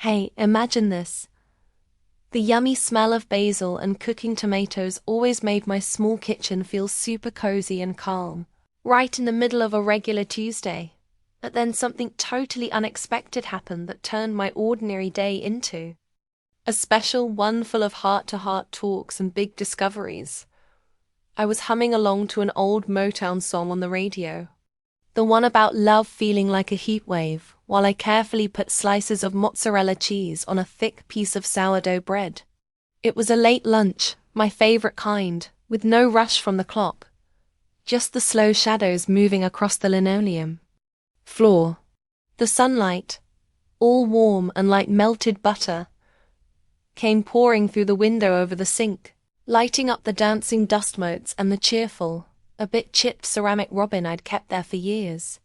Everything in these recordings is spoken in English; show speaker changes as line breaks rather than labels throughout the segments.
Hey, imagine this. The yummy smell of basil and cooking tomatoes always made my small kitchen feel super cozy and calm, right in the middle of a regular Tuesday. But then something totally unexpected happened that turned my ordinary day into a special one full of heart-to-heart talks and big discoveries. I was humming along to an old Motown song on the radio, the one about love feeling like a heat wave, while I carefully put slices of mozzarella cheese on a thick piece of sourdough bread. It was a late lunch, my favorite kind, with no rush from the clock, just the slow shadows moving across the linoleum floor. The sunlight, all warm and like melted butter, came pouring through the window over the sink, lighting up the dancing dust motes and the cheerful, a bit chipped ceramic robin I'd kept there for years.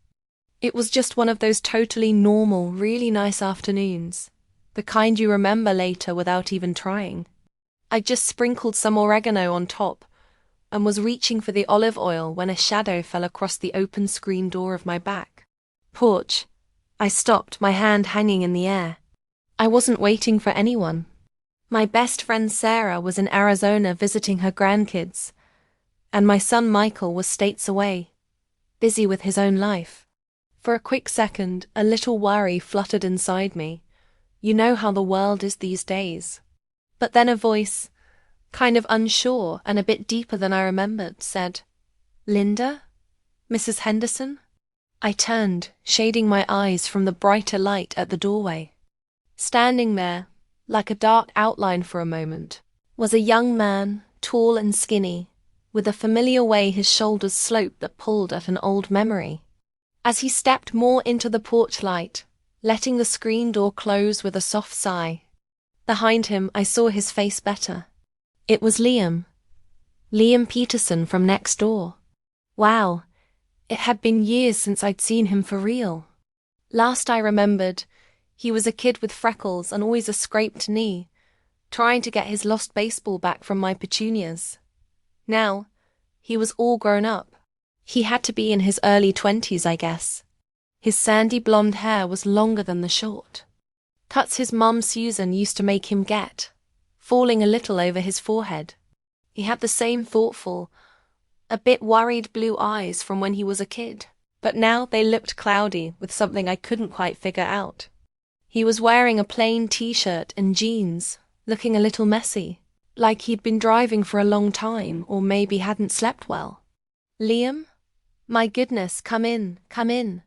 It was just one of those totally normal, really nice afternoons, the kind you remember later without even trying. I just sprinkled some oregano on top and was reaching for the olive oil when a shadow fell across the open screen door of my back porch. I stopped, my hand hanging in the air. I wasn't waiting for anyone. My best friend Sarah was in Arizona visiting her grandkids, and my son Michael was states away, busy with his own life. For a quick second, a little worry fluttered inside me. You know how the world is these days. But then a voice, kind of unsure and a bit deeper than I remembered, said, "Linda? Mrs. Henderson?" I turned, shading my eyes from the brighter light at the doorway. Standing there, like a dark outline for a moment, was a young man, tall and skinny, with a familiar way his shoulders sloped that pulled at an old memory. As he stepped more into the porch light, letting the screen door close with a soft sigh, behind him I saw his face better. It was Liam. Liam Peterson from next door. Wow, it had been years since I'd seen him for real. Last I remembered, he was a kid with freckles and always a scraped knee, trying to get his lost baseball back from my petunias. Now, he was all grown up. He had to be in his early 20s, I guess. His sandy blonde hair was longer than the short cuts his mum Susan used to make him get, falling a little over his forehead. He had the same thoughtful, a bit worried blue eyes from when he was a kid, but now they looked cloudy with something I couldn't quite figure out. He was wearing a plain t-shirt and jeans, looking a little messy, like he'd been driving for a long time or maybe hadn't slept well. "Liam? My goodness, come in,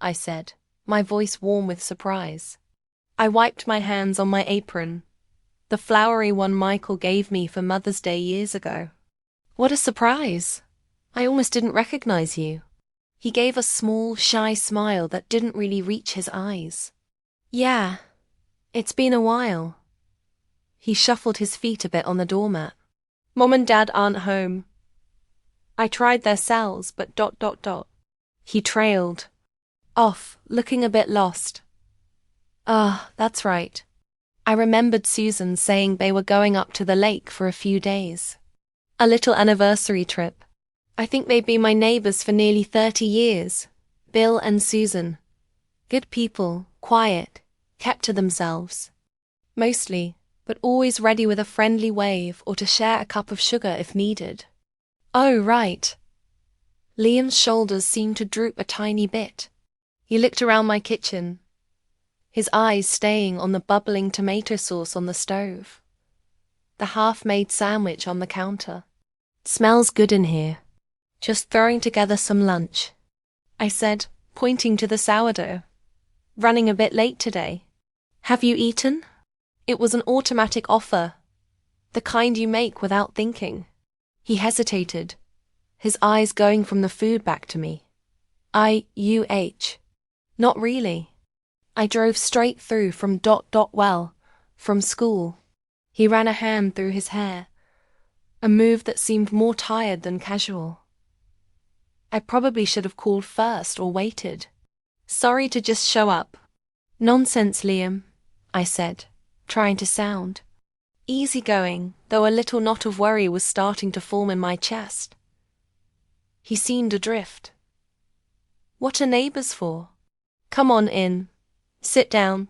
I said, my voice warm with surprise. I wiped my hands on my apron, the flowery one Michael gave me for Mother's Day years ago. What a surprise! I almost didn't recognize you. He gave a small, shy smile that didn't really reach his eyes. Yeah, it's been a while. He shuffled his feet a bit on the doormat. Mom and Dad aren't home. I tried their cells, but ... He trailed off, looking a bit lost. Ah, that's right. I remembered Susan saying they were going up to the lake for a few days. A little anniversary trip. I think they've been my neighbors for nearly 30 years. Bill and Susan. Good people, quiet, kept to themselves. Mostly, but always ready with a friendly wave or to share a cup of sugar if needed. Oh, right. Liam's shoulders seemed to droop a tiny bit. He looked around my kitchen, his eyes staying on the bubbling tomato sauce on the stove, the half-made sandwich on the counter. "Smells good in here. Just throwing together some lunch," I said, pointing to the sourdough. "Running a bit late today. Have you eaten?" It was an automatic offer, the kind you make without thinking. He hesitated, his eyes going from the food back to me. Not really. I drove straight through from ... from school. He ran a hand through his hair, a move that seemed more tired than casual. I probably should have called first or waited. Sorry to just show up. Nonsense, Liam, I said, trying to sound easygoing, though a little knot of worry was starting to form in my chest. He seemed adrift. What are neighbors for? Come on in. Sit down.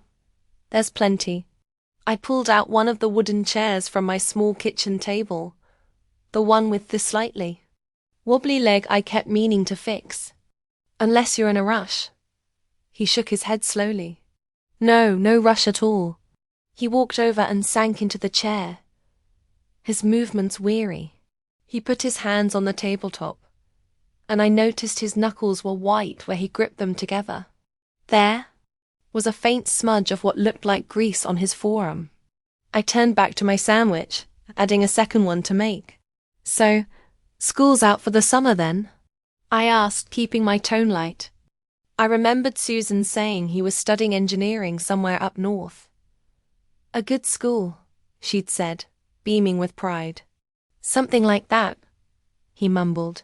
There's plenty. I pulled out one of the wooden chairs from my small kitchen table, the one with the slightly wobbly leg I kept meaning to fix. Unless you're in a rush. He shook his head slowly. No rush at all. He walked over and sank into the chair, his movements weary. He put his hands on the tabletop, and I noticed his knuckles were white where he gripped them together. There was a faint smudge of what looked like grease on his forearm. I turned back to my sandwich, adding a second one to make. So, school's out for the summer then? I asked, keeping my tone light. I remembered Susan saying he was studying engineering somewhere up north. A good school, she'd said, beaming with pride. Something like that, he mumbled,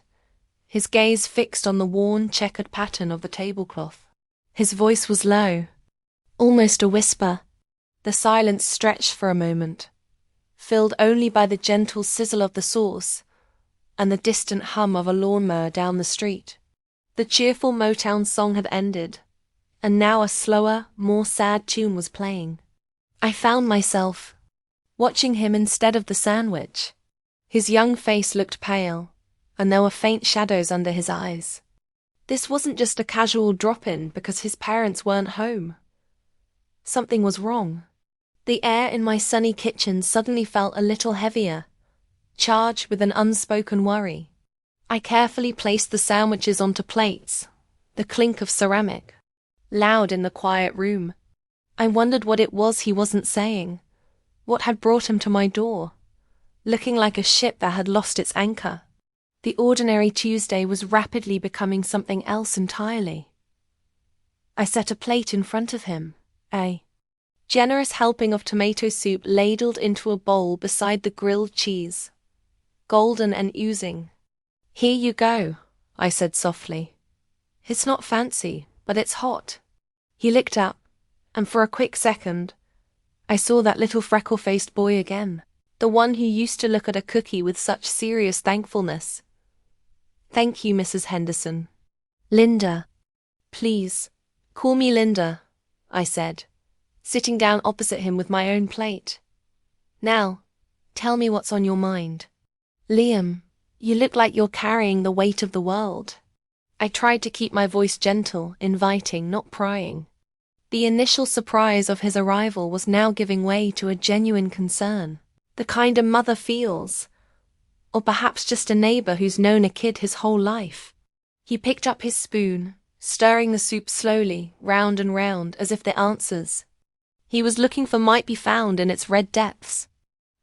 his gaze fixed on the worn, checkered pattern of the tablecloth. His voice was low, almost a whisper. The silence stretched for a moment, filled only by the gentle sizzle of the sauce and the distant hum of a lawnmower down the street. The cheerful Motown song had ended, and now a slower, more sad tune was playing. I found myself watching him instead of the sandwich. His young face looked pale, and there were faint shadows under his eyes. This wasn't just a casual drop-in because his parents weren't home. Something was wrong. The air in my sunny kitchen suddenly felt a little heavier, charged with an unspoken worry. I carefully placed the sandwiches onto plates, the clink of ceramic loud in the quiet room. I wondered what it was he wasn't saying, what had brought him to my door, looking like a ship that had lost its anchor. The ordinary Tuesday was rapidly becoming something else entirely. I set a plate in front of him, a generous helping of tomato soup ladled into a bowl beside the grilled cheese, golden and oozing. Here you go, I said softly. It's not fancy, but it's hot. He looked up, and for a quick second, I saw that little freckle-faced boy again, the one who used to look at a cookie with such serious thankfulness. Thank you, Mrs. Henderson. Linda. Please, call me Linda, I said, sitting down opposite him with my own plate. Now, tell me what's on your mind. Liam, you look like you're carrying the weight of the world. I tried to keep my voice gentle, inviting, not prying. The initial surprise of his arrival was now giving way to a genuine concern, the kind a mother feels, or perhaps just a neighbor who's known a kid his whole life. He picked up his spoon, stirring the soup slowly, round and round, as if the answers he was looking for might be found in its red depths.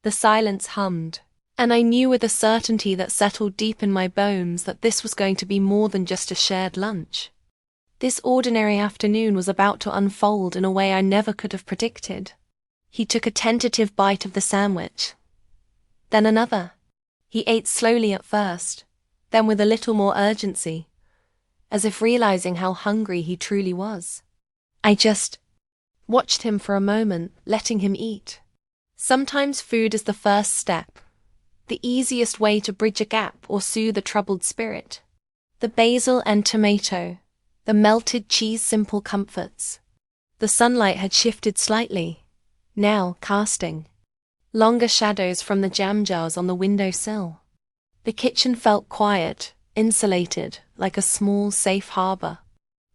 The silence hummed, and I knew with a certainty that settled deep in my bones that this was going to be more than just a shared lunch. This ordinary afternoon was about to unfold in a way I never could have predicted. He took a tentative bite of the sandwich, then another. He ate slowly at first, then with a little more urgency, as if realizing how hungry he truly was. I just watched him for a moment, letting him eat. Sometimes food is the first step, the easiest way to bridge a gap or soothe a troubled spirit. The basil and tomato, the melted cheese, simple comforts. The sunlight had shifted slightly, now casting longer shadows from the jam jars on the windowsill. The kitchen felt quiet, insulated, like a small, safe harbor.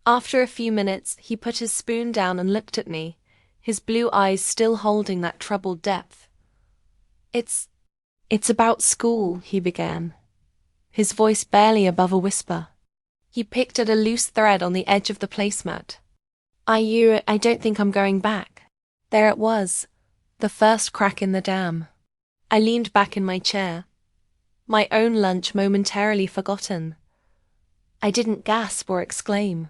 After a few minutes, he put his spoon down and looked at me, his blue eyes still holding that troubled depth. It's about school, he began, his voice barely above a whisper. He picked at a loose thread on the edge of the placemat. I don't think I'm going back. There it was, the first crack in the dam. I leaned back in my chair, my own lunch momentarily forgotten. I didn't gasp or exclaim.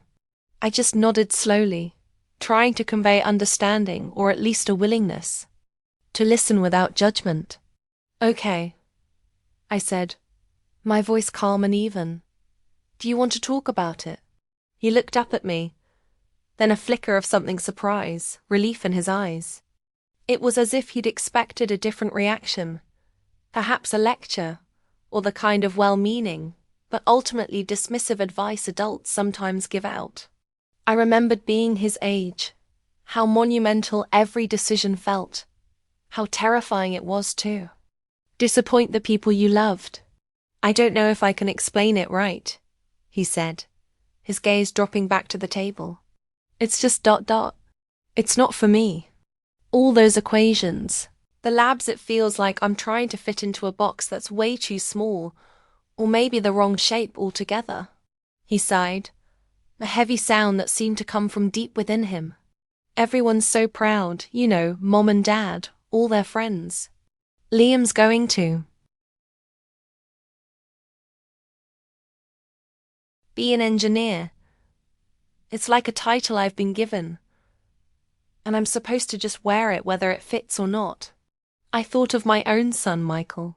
I just nodded slowly, trying to convey understanding or at least a willingness to listen without judgment. Okay, I said, my voice calm and even. Do you want to talk about it? He looked up at me, then a flicker of something surprise, relief in his eyes. It was as if he'd expected a different reaction, perhaps a lecture, or the kind of well-meaning, but ultimately dismissive advice adults sometimes give out. I remembered being his age, How monumental every decision felt. How terrifying it was too. Disappoint the people you loved. I don't know if I can explain it right, he said, his gaze dropping back to the table. It's just ... It's not for me. All those equations. The labs, it feels like I'm trying to fit into a box that's way too small, or maybe the wrong shape altogether. He sighed, a heavy sound that seemed to come from deep within him. Everyone's so proud, you know, Mom and Dad, all their friends. Liam's going to be an engineer. It's like a title I've been given, and I'm supposed to just wear it whether it fits or not. I thought of my own son, Michael.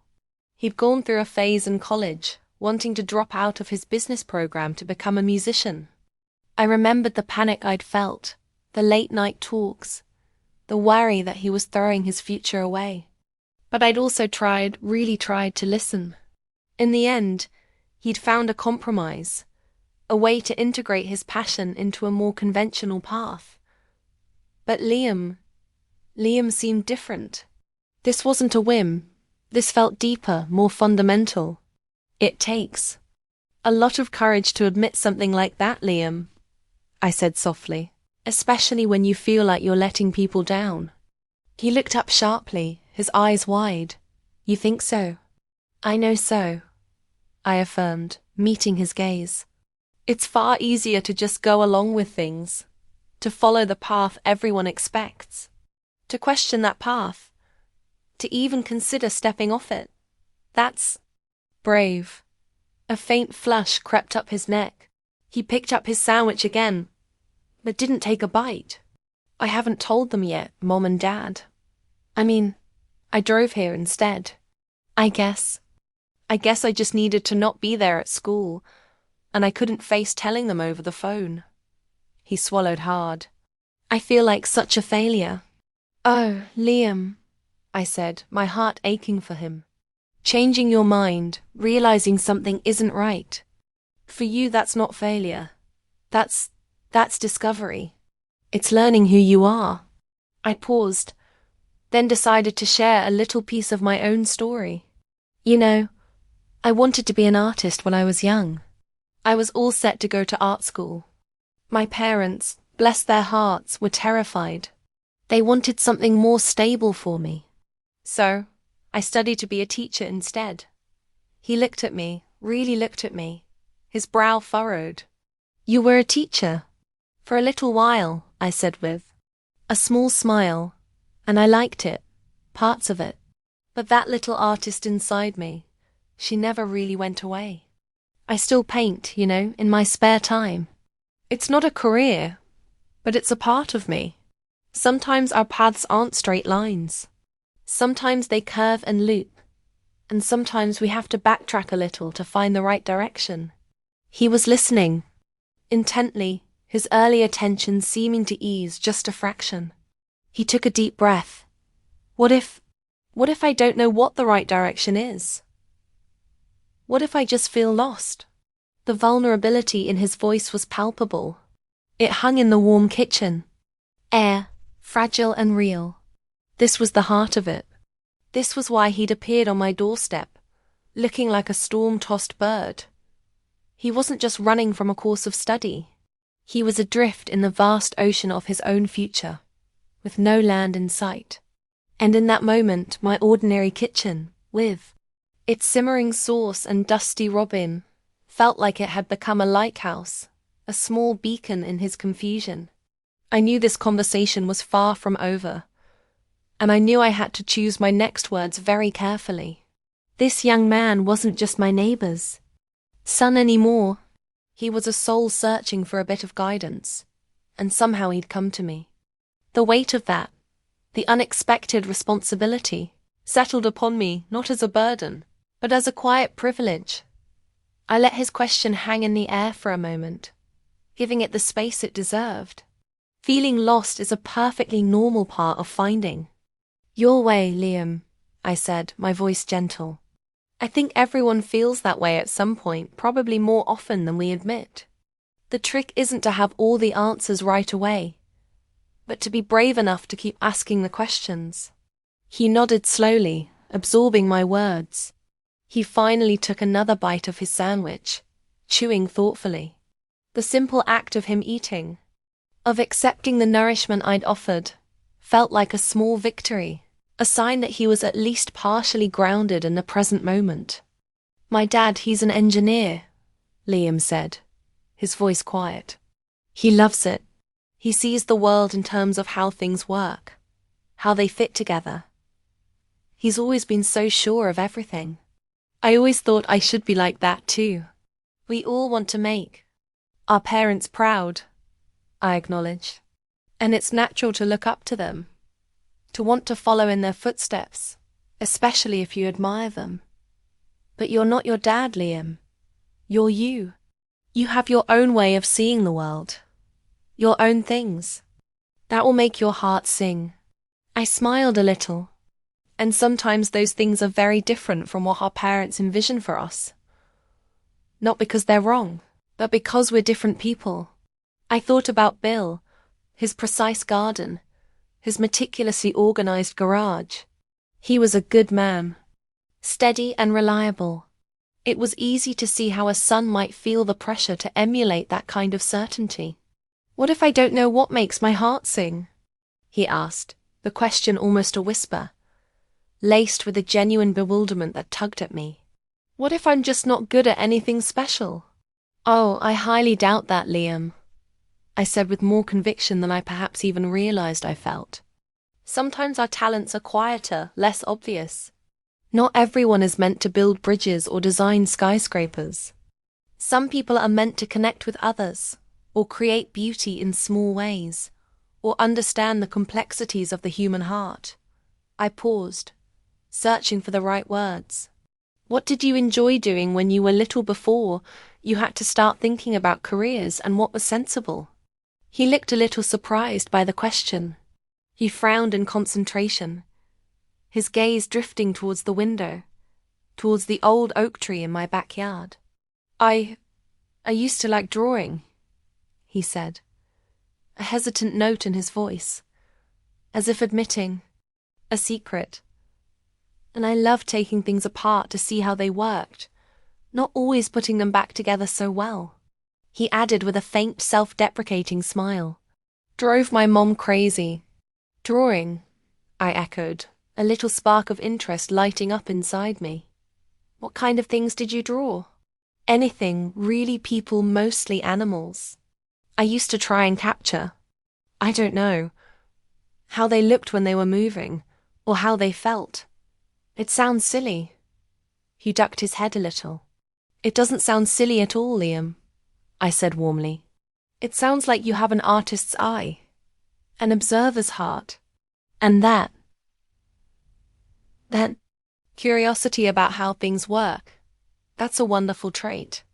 He'd gone through a phase in college, wanting to drop out of his business program to become a musician. I remembered the panic I'd felt, the late-night talks, the worry that he was throwing his future away. But I'd also really tried to listen. In the end, he'd found a compromise, a way to integrate his passion into a more conventional path. But Liam seemed different. This wasn't a whim. This felt deeper, more fundamental. It takes a lot of courage to admit something like that, Liam, I said softly, especially when you feel like you're letting people down. He looked up sharply, his eyes wide. You think so? I know so, I affirmed, meeting his gaze. It's far easier to just go along with things, to follow the path everyone expects, to question that path, to even consider stepping off it. That's brave. A faint flush crept up his neck. He picked up his sandwich again, but didn't take a bite. I haven't told them yet, Mom and Dad. I mean, I drove here instead. I guess I just needed to not be there at school, and I couldn't face telling them over the phone. He swallowed hard. I feel like such a failure. Oh, Liam, I said, my heart aching for him. Changing your mind, realizing something isn't right. For you, that's not failure. That's discovery. It's learning who you are. I paused, then decided to share a little piece of my own story. You know, I wanted to be an artist when I was young. I was all set to go to art school. My parents, bless their hearts, were terrified. They wanted something more stable for me. So, I studied to be a teacher instead. He looked at me, really looked at me, his brow furrowed. You were a teacher? For a little while, I said with a small smile, and I liked it, parts of it. But that little artist inside me, she never really went away. I still paint, you know, in my spare time. It's not a career, but it's a part of me. Sometimes our paths aren't straight lines. Sometimes they curve and loop, and sometimes we have to backtrack a little to find the right direction. He was listening, intently, his early attention seeming to ease just a fraction. He took a deep breath. What if I don't know what the right direction is? What if I just feel lost? The vulnerability in his voice was palpable. It hung in the warm kitchen air, fragile and real. This was the heart of it. This was why he'd appeared on my doorstep, looking like a storm-tossed bird. He wasn't just running from a course of study. He was adrift in the vast ocean of his own future, with no land in sight. And in that moment, my ordinary kitchen, with its simmering sauce and dusty robin, felt like it had become a lighthouse, a small beacon in his confusion. I knew this conversation was far from over, and I knew I had to choose my next words very carefully. This young man wasn't just my neighbor's son anymore. He was a soul searching for a bit of guidance, and somehow he'd come to me. The weight of that, the unexpected responsibility, settled upon me not as a burden, but as a quiet privilege. I let his question hang in the air for a moment, giving it the space it deserved. Feeling lost is a perfectly normal part of finding your way, Liam, I said, my voice gentle. I think everyone feels that way at some point, probably more often than we admit. The trick isn't to have all the answers right away, but to be brave enough to keep asking the questions. He nodded slowly, absorbing my words. He finally took another bite of his sandwich, chewing thoughtfully. The simple act of him eating, of accepting the nourishment I'd offered, felt like a small victory, a sign that he was at least partially grounded in the present moment. My dad, he's an engineer, Liam said, his voice quiet. He loves it. He sees the world in terms of how things work, how they fit together. He's always been so sure of everything. I always thought I should be like that too. We all want to make our parents proud, I acknowledge. And it's natural to look up to them, to want to follow in their footsteps, especially if you admire them. But you're not your dad, Liam. You're you. You have your own way of seeing the world, your own things. That will make your heart sing. I smiled a little. And sometimes those things are very different from what our parents envision for us. Not because they're wrong, but because we're different people. I thought about Bill, his precise garden, his meticulously organized garage. He was a good man, steady and reliable. It was easy to see how a son might feel the pressure to emulate that kind of certainty. What if I don't know what makes my heart sing? He asked, the question almost a whisper, laced with a genuine bewilderment that tugged at me. What if I'm just not good at anything special? Oh, I highly doubt that, Liam, I said with more conviction than I perhaps even realized I felt. Sometimes our talents are quieter, less obvious. Not everyone is meant to build bridges or design skyscrapers. Some people are meant to connect with others, or create beauty in small ways, or understand the complexities of the human heart. I paused, searching for the right words. What did you enjoy doing when you were little before you had to start thinking about careers and what was sensible? He looked a little surprised by the question. He frowned in concentration, his gaze drifting towards the window, towards the old oak tree in my backyard. I used to like drawing, he said, a hesitant note in his voice, as if admitting a secret. And I loved taking things apart to see how they worked, not always putting them back together so well. He added with a faint self-deprecating smile. Drove my mom crazy. Drawing, I echoed, a little spark of interest lighting up inside me. What kind of things did you draw? Anything, really, people, mostly animals. I used to try and capture, I don't know, how they looked when they were moving, or how they felt. It sounds silly. He ducked his head a little. It doesn't sound silly at all, Liam, I said warmly. It sounds like you have an artist's eye, an observer's heart, and that curiosity about how things work. That's a wonderful trait.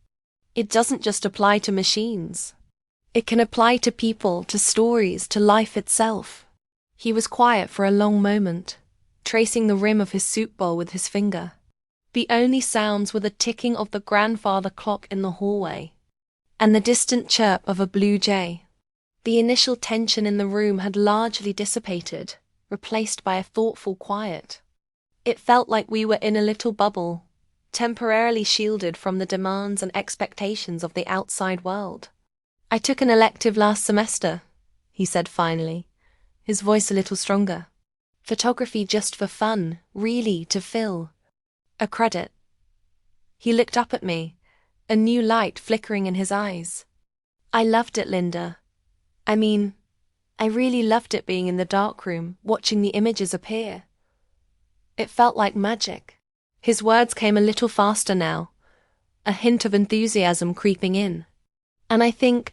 It doesn't just apply to machines. It can apply to people, to stories, to life itself. He was quiet for a long moment, tracing the rim of his soup bowl with his finger. The only sounds were the ticking of the grandfather clock in the hallway, and the distant chirp of a blue jay. The initial tension in the room had largely dissipated, replaced by a thoughtful quiet. It felt like we were in a little bubble, temporarily shielded from the demands and expectations of the outside world. I took an elective last semester, he said finally, his voice a little stronger. Photography just for fun, really, to fill a credit. He looked up at me, a new light flickering in his eyes. I loved it, Linda. I really loved it being in the darkroom, watching the images appear. It felt like magic. His words came a little faster now, a hint of enthusiasm creeping in. And I think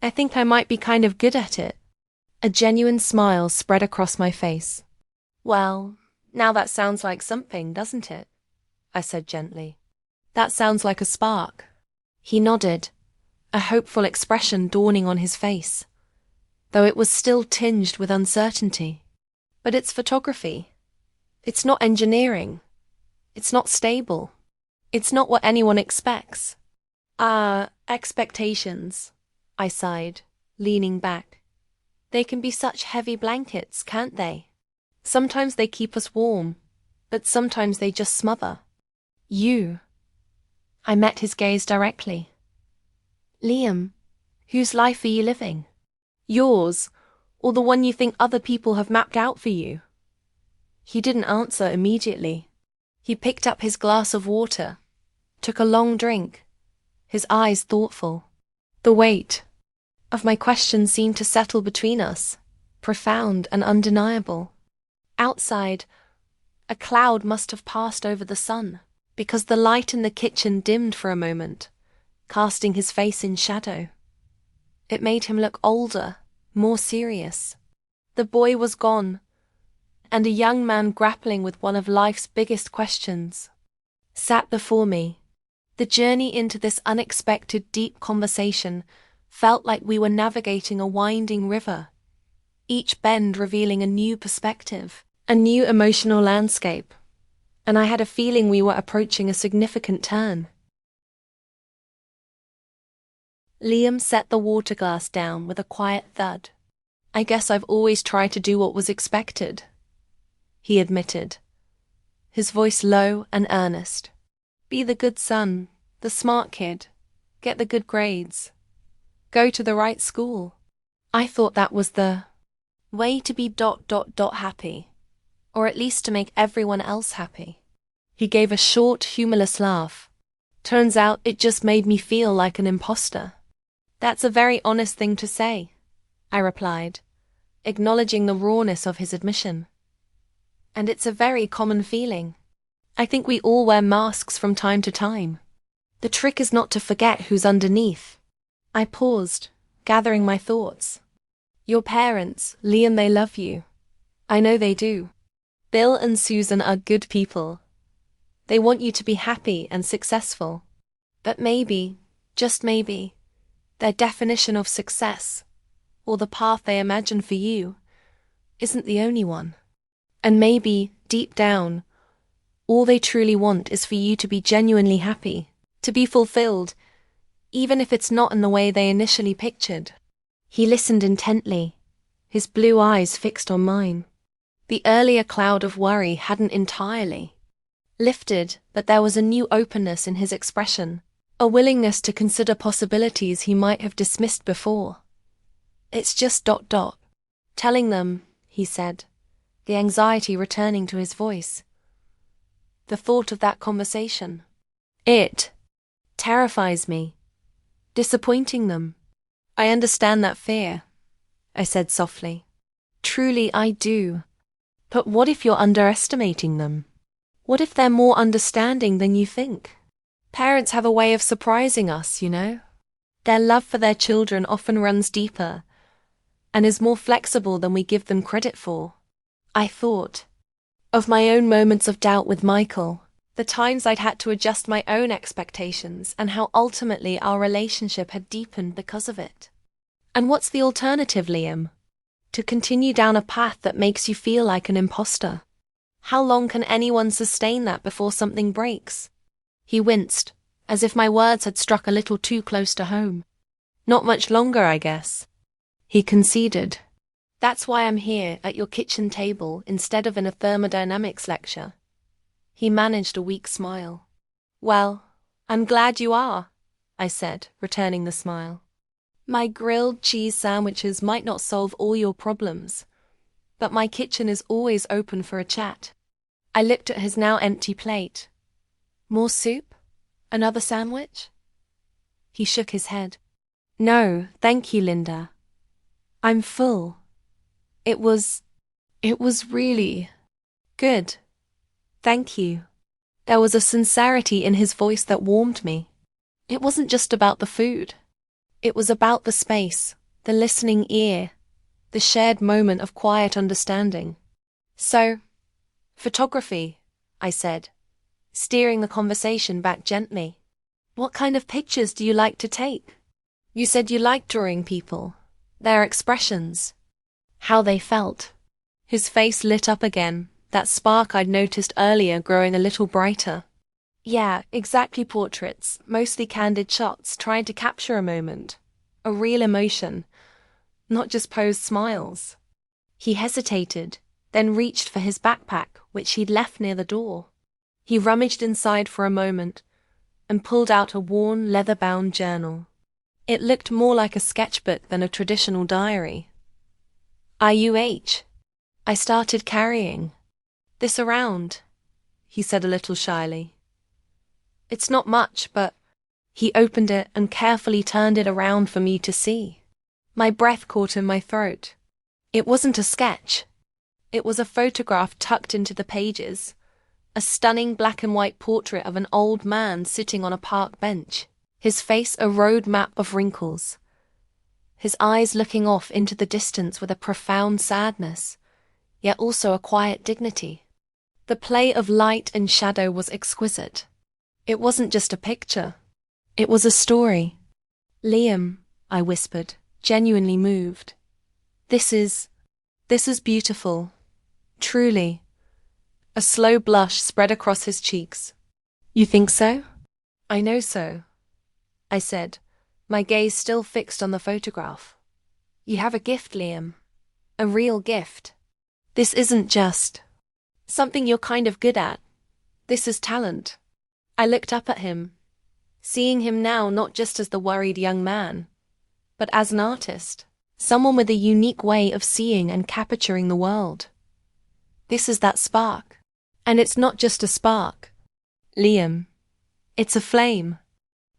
I might be kind of good at it. A genuine smile spread across my face. Well, now that sounds like something, doesn't it? I said gently. That sounds like a spark. He nodded, a hopeful expression dawning on his face, though it was still tinged with uncertainty. But it's photography. It's not engineering. It's not stable. It's not what anyone expects. Expectations, I sighed, leaning back. They can be such heavy blankets, can't they? Sometimes they keep us warm, but sometimes they just smother. You. I met his gaze directly. Liam, whose life are you living? Yours, or the one you think other people have mapped out for you? He didn't answer immediately. He picked up his glass of water, took a long drink, his eyes thoughtful. The weight of my question seemed to settle between us, profound and undeniable. Outside, a cloud must have passed over the sun, because the light in the kitchen dimmed for a moment, casting his face in shadow. It made him look older, more serious. The boy was gone, and a young man grappling with one of life's biggest questions sat before me. The journey into this unexpected deep conversation felt like we were navigating a winding river, each bend revealing a new perspective, a new emotional landscape, and I had a feeling we were approaching a significant turn. Liam set the water glass down with a quiet thud. I guess I've always tried to do what was expected, he admitted, his voice low and earnest. Be the good son, the smart kid, get the good grades, go to the right school. I thought that was the way to be happy, or at least to make everyone else happy. He gave a short, humorless laugh. Turns out it just made me feel like an imposter. That's a very honest thing to say, I replied, acknowledging the rawness of his admission. And it's a very common feeling. I think we all wear masks from time to time. The trick is not to forget who's underneath. I paused, gathering my thoughts. Your parents, Liam, they love you. I know they do. Bill and Susan are good people. They want you to be happy and successful. But maybe, just maybe, their definition of success, or the path they imagine for you, isn't the only one. And maybe, deep down, all they truly want is for you to be genuinely happy, to be fulfilled, even if it's not in the way they initially pictured. He listened intently, his blue eyes fixed on mine. The earlier cloud of worry hadn't entirely lifted, but there was a new openness in his expression, a willingness to consider possibilities he might have dismissed before. It's just ... Telling them, he said, the anxiety returning to his voice. The thought of that conversation. It terrifies me. Disappointing them. I understand that fear, I said softly. Truly I do. But what if you're underestimating them? What if they're more understanding than you think? Parents have a way of surprising us, you know. Their love for their children often runs deeper and is more flexible than we give them credit for. I thought of my own moments of doubt with Michael, the times I'd had to adjust my own expectations and how ultimately our relationship had deepened because of it. And what's the alternative, Liam? To continue down a path that makes you feel like an imposter. How long can anyone sustain that before something breaks? He winced, as if my words had struck a little too close to home. Not much longer, I guess. He conceded. That's why I'm here at your kitchen table instead of in a thermodynamics lecture. He managed a weak smile. Well, I'm glad you are, I said, returning the smile. My grilled cheese sandwiches might not solve all your problems, but my kitchen is always open for a chat. I looked at his now empty plate. More soup? Another sandwich? He shook his head. No, thank you, Linda. I'm full. It was really good. Thank you. There was a sincerity in his voice that warmed me. It wasn't just about the food. It was about the space, the listening ear, the shared moment of quiet understanding. So, photography, I said, steering the conversation back gently. What kind of pictures do you like to take? You said you liked drawing people, their expressions, how they felt. His face lit up again, that spark I'd noticed earlier growing a little brighter. Yeah, exactly, portraits, mostly candid shots, trying to capture a moment, a real emotion, not just posed smiles. He hesitated, then reached for his backpack, which he'd left near the door. He rummaged inside for a moment and pulled out a worn, leather-bound journal. It looked more like a sketchbook than a traditional diary. I started carrying this around, he said a little shyly. It's not much, but he opened it and carefully turned it around for me to see. My breath caught in my throat. It wasn't a sketch. It was a photograph tucked into the pages, a stunning black and white portrait of an old man sitting on a park bench, his face a road map of wrinkles, his eyes looking off into the distance with a profound sadness, yet also a quiet dignity. The play of light and shadow was exquisite. It wasn't just a picture. It was a story. Liam, I whispered, genuinely moved. This is beautiful. Truly. A slow blush spread across his cheeks. You think so? I know so, I said, my gaze still fixed on the photograph. You have a gift, Liam. A real gift. This isn't just something you're kind of good at. This is talent. I looked up at him, seeing him now not just as the worried young man, but as an artist, someone with a unique way of seeing and capturing the world. This is that spark. And it's not just a spark, Liam. It's a flame.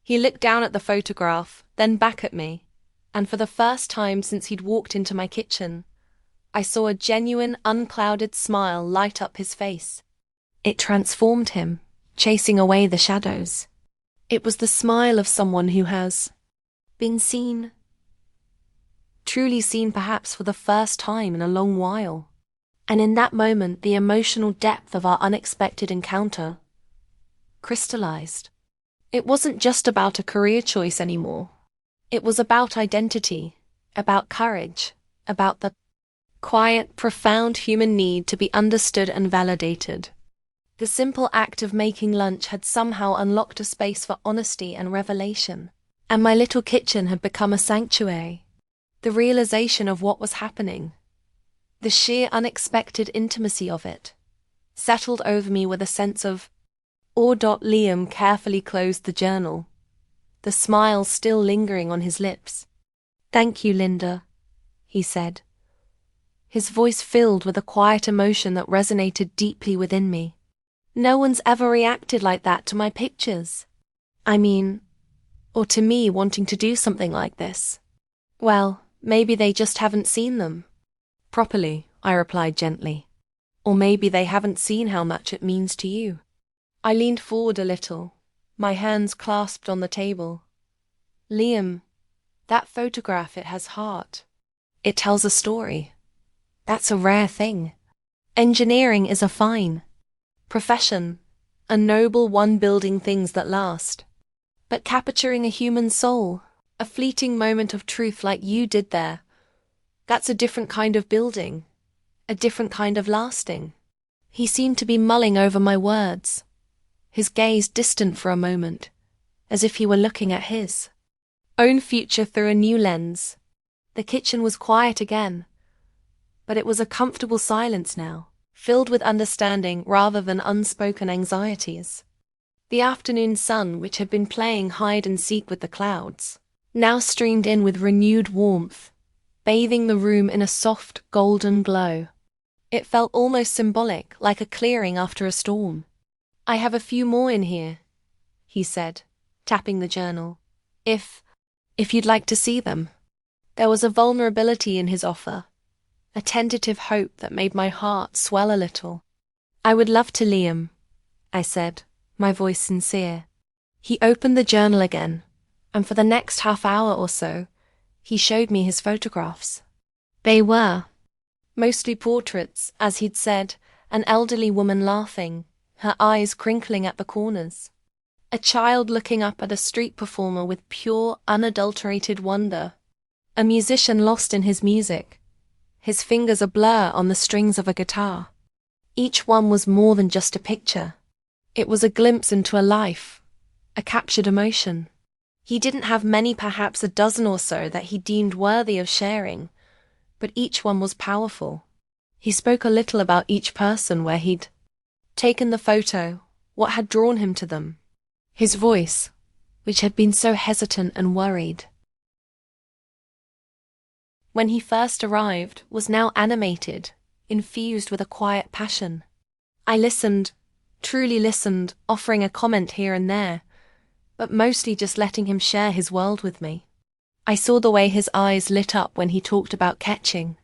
He looked down at the photograph, then back at me, and for the first time since he'd walked into my kitchen, I saw a genuine, unclouded smile light up his face. It transformed him, chasing away the shadows. It was the smile of someone who has been seen, truly seen perhaps for the first time in a long while. And in that moment, the emotional depth of our unexpected encounter crystallized. It wasn't just about a career choice anymore. It was about identity, about courage, about the quiet, profound human need to be understood and validated. The simple act of making lunch had somehow unlocked a space for honesty and revelation, and my little kitchen had become a sanctuary. The realization of what was happening, the sheer unexpected intimacy of it, settled over me with a sense of awe. Liam carefully closed the journal, the smile still lingering on his lips. Thank you, Linda, he said, his voice filled with a quiet emotion that resonated deeply within me. No one's ever reacted like that to my pictures. Or to me wanting to do something like this. Well, maybe they just haven't seen them properly, I replied gently. Or maybe they haven't seen how much it means to you. I leaned forward a little, my hands clasped on the table. Liam, that photograph, it has heart. It tells a story. That's a rare thing. Engineering is a fine profession, a noble one building things that last. But capturing a human soul, a fleeting moment of truth like you did there, that's a different kind of building, a different kind of lasting. He seemed to be mulling over my words, his gaze distant for a moment, as if he were looking at his own future through a new lens. The kitchen was quiet again, but it was a comfortable silence now, filled with understanding rather than unspoken anxieties. The afternoon sun, which had been playing hide and seek with the clouds, now streamed in with renewed warmth, bathing the room in a soft, golden glow. It felt almost symbolic, like a clearing after a storm. I have a few more in here, he said, tapping the journal. If you'd like to see them. There was a vulnerability in his offer, a tentative hope that made my heart swell a little. I would love to, Liam, I said, my voice sincere. He opened the journal again, and for the next half hour or so, he showed me his photographs. They were mostly portraits, as he'd said, an elderly woman laughing, her eyes crinkling at the corners. A child looking up at a street performer with pure, unadulterated wonder. A musician lost in his music, his fingers a blur on the strings of a guitar. Each one was more than just a picture. It was a glimpse into a life, a captured emotion. He didn't have many, perhaps a dozen or so that he deemed worthy of sharing, but each one was powerful. He spoke a little about each person, where he'd taken the photo, what had drawn him to them. His voice, which had been so hesitant and worried when he first arrived, was now animated, infused with a quiet passion. I listened, truly listened, offering a comment here and there, but mostly just letting him share his world with me. I saw the way his eyes lit up when he talked about catching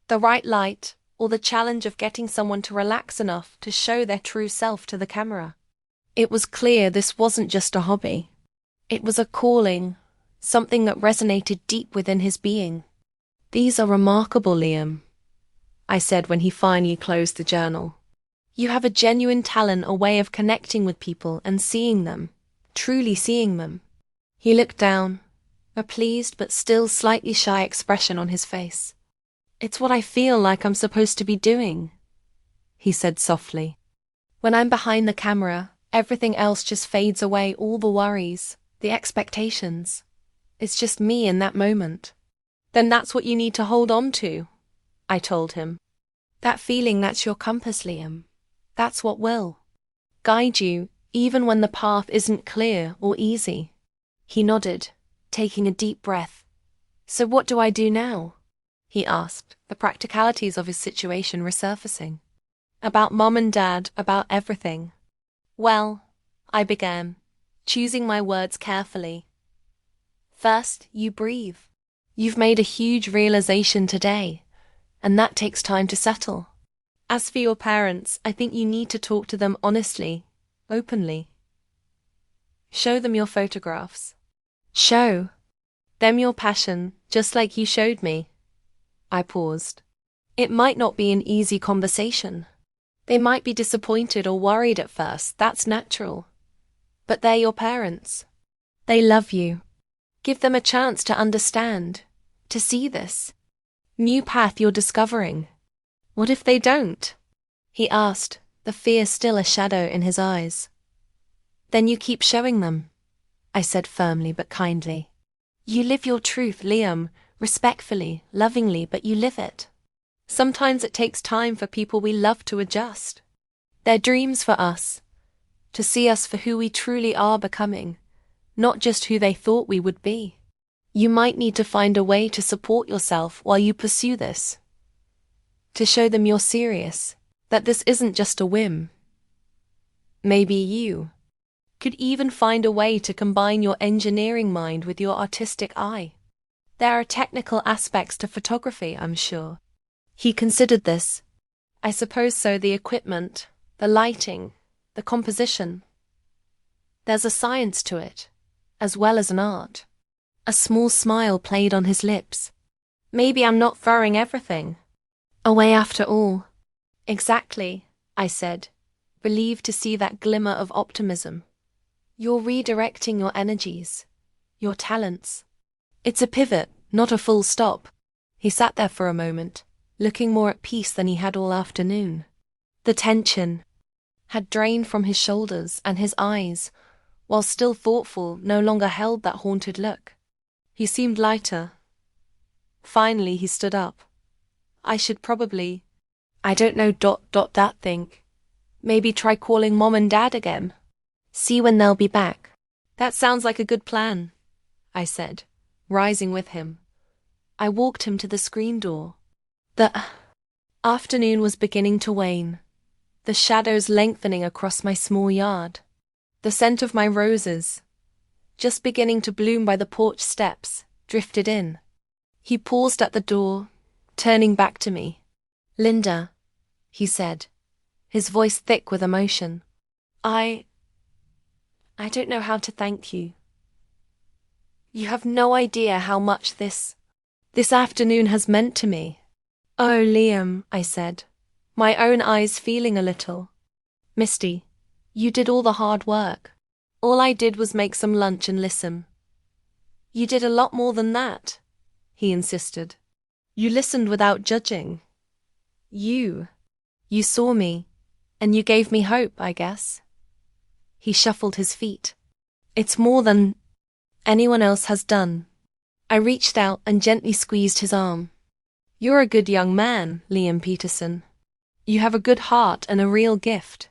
the right light, or the challenge of getting someone to relax enough to show their true self to the camera. It was clear this wasn't just a hobby. It was a calling, something that resonated deep within his being. "These are remarkable, Liam," I said when he finally closed the journal. "You have a genuine talent, a way of connecting with people and seeing them, truly seeing them." He looked down, a pleased but still slightly shy expression on his face. "It's what I feel like I'm supposed to be doing," he said softly. "When I'm behind the camera, everything else just fades away, all the worries, the expectations. It's just me in that moment." "Then that's what you need to hold on to," I told him. "That feeling, that's your compass, Liam. That's what will guide you, even when the path isn't clear or easy." He nodded, taking a deep breath. "So what do I do now?" he asked, the practicalities of his situation resurfacing. "About Mom and Dad, about everything." "Well," I began, choosing my words carefully. "First, you breathe. You've made a huge realization today, and that takes time to settle. As for your parents, I think you need to talk to them honestly, openly. Show them your photographs. Show them your passion, just like you showed me." I paused. "It might not be an easy conversation. They might be disappointed or worried at first, that's natural. But they're your parents. They love you. Give them a chance to understand, to see this new path you're discovering." "What if they don't?" he asked, the fear still a shadow in his eyes. "Then you keep showing them," I said firmly but kindly. "You live your truth, Liam, respectfully, lovingly, but you live it. Sometimes it takes time for people we love to adjust. They're dreams for us, to see us for who we truly are becoming, not just who they thought we would be. You might need to find a way to support yourself while you pursue this. To show them you're serious, that this isn't just a whim. Maybe you could even find a way to combine your engineering mind with your artistic eye. There are technical aspects to photography, I'm sure." He considered this. "I suppose so, the equipment, the lighting, the composition. There's a science to it, as well as an art." A small smile played on his lips. "Maybe I'm not throwing everything away after all." "Exactly," I said, relieved to see that glimmer of optimism. "You're redirecting your energies, your talents. It's a pivot, not a full stop." He sat there for a moment, looking more at peace than he had all afternoon. The tension had drained from his shoulders, and his eyes, while still thoughtful, no longer held that haunted look. He seemed lighter. Finally he stood up. "I should probably, I don't know, think. Maybe try calling Mom and Dad again. See when they'll be back." "That sounds like a good plan," I said, rising with him. I walked him to the screen door. The afternoon was beginning to wane, the shadows lengthening across my small yard. The scent of my roses, just beginning to bloom by the porch steps, drifted in. He paused at the door, turning back to me. "Linda," he said, his voice thick with emotion. I don't know how to thank you. You have no idea how much this afternoon has meant to me." "Oh, Liam," I said, my own eyes feeling a little misty. "You did all the hard work. All I did was make some lunch and listen." "You did a lot more than that," he insisted. "You listened without judging. You saw me, and you gave me hope, I guess." He shuffled his feet. "It's more than anyone else has done." I reached out and gently squeezed his arm. You're a good young man, Liam Peterson. You have a good heart and a real gift.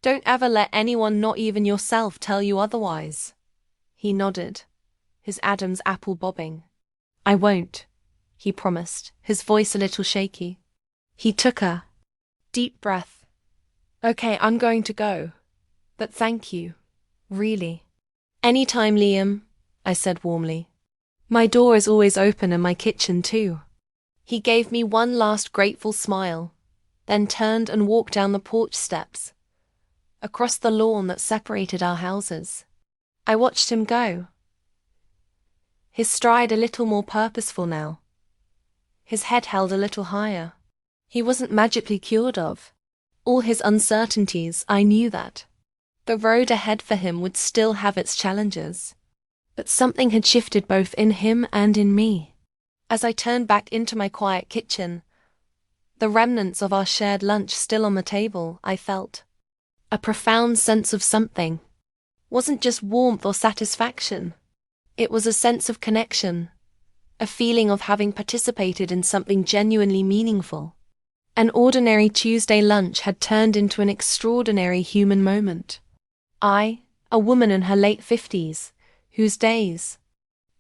Don't ever let anyone, not even yourself, tell you otherwise. He nodded, his Adam's apple bobbing. I won't, he promised, his voice a little shaky. He took a deep breath. Okay, I'm going to go. But thank you. Really. Anytime, Liam, I said warmly. My door is always open and my kitchen too. He gave me one last grateful smile, then turned and walked down the porch steps, across the lawn that separated our houses. I watched him go, his stride a little more purposeful now, his head held a little higher. He wasn't magically cured of all his uncertainties, I knew that. The road ahead for him would still have its challenges, but something had shifted both in him and in me. As I turned back into my quiet kitchen, the remnants of our shared lunch still on the table, I felt a profound sense of something. Wasn't just warmth or satisfaction. It was a sense of connection, a feeling of having participated in something genuinely meaningful. An ordinary Tuesday lunch had turned into an extraordinary human moment. I, a woman in her late 50s, whose days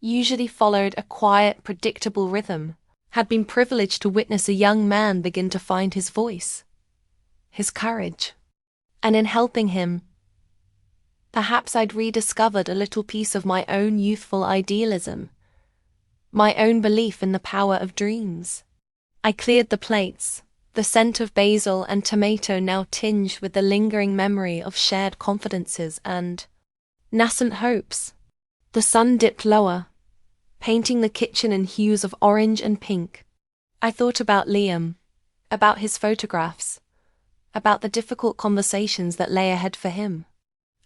usually followed a quiet, predictable rhythm, had been privileged to witness a young man begin to find his voice, his courage. And in helping him, perhaps I'd rediscovered a little piece of my own youthful idealism, my own belief in the power of dreams. I cleared the plates, the scent of basil and tomato now tinged with the lingering memory of shared confidences and nascent hopes. The sun dipped lower, painting the kitchen in hues of orange and pink. I thought about Liam, about his photographs, about the difficult conversations that lay ahead for him.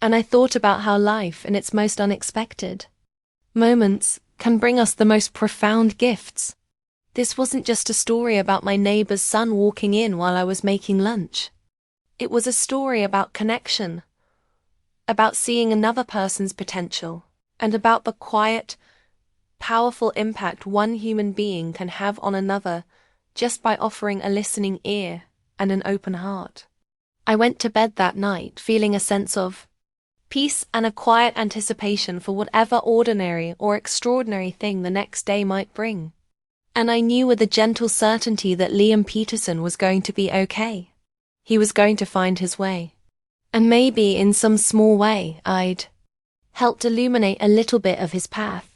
And I thought about how life, in its most unexpected moments, can bring us the most profound gifts. This wasn't just a story about my neighbor's son walking in while I was making lunch. It was a story about connection, about seeing another person's potential, and about the quiet, powerful impact one human being can have on another just by offering a listening ear and an open heart. I went to bed that night feeling a sense of peace and a quiet anticipation for whatever ordinary or extraordinary thing the next day might bring. And I knew with a gentle certainty that Liam Peterson was going to be okay. He was going to find his way. And maybe in some small way I'd helped illuminate a little bit of his path.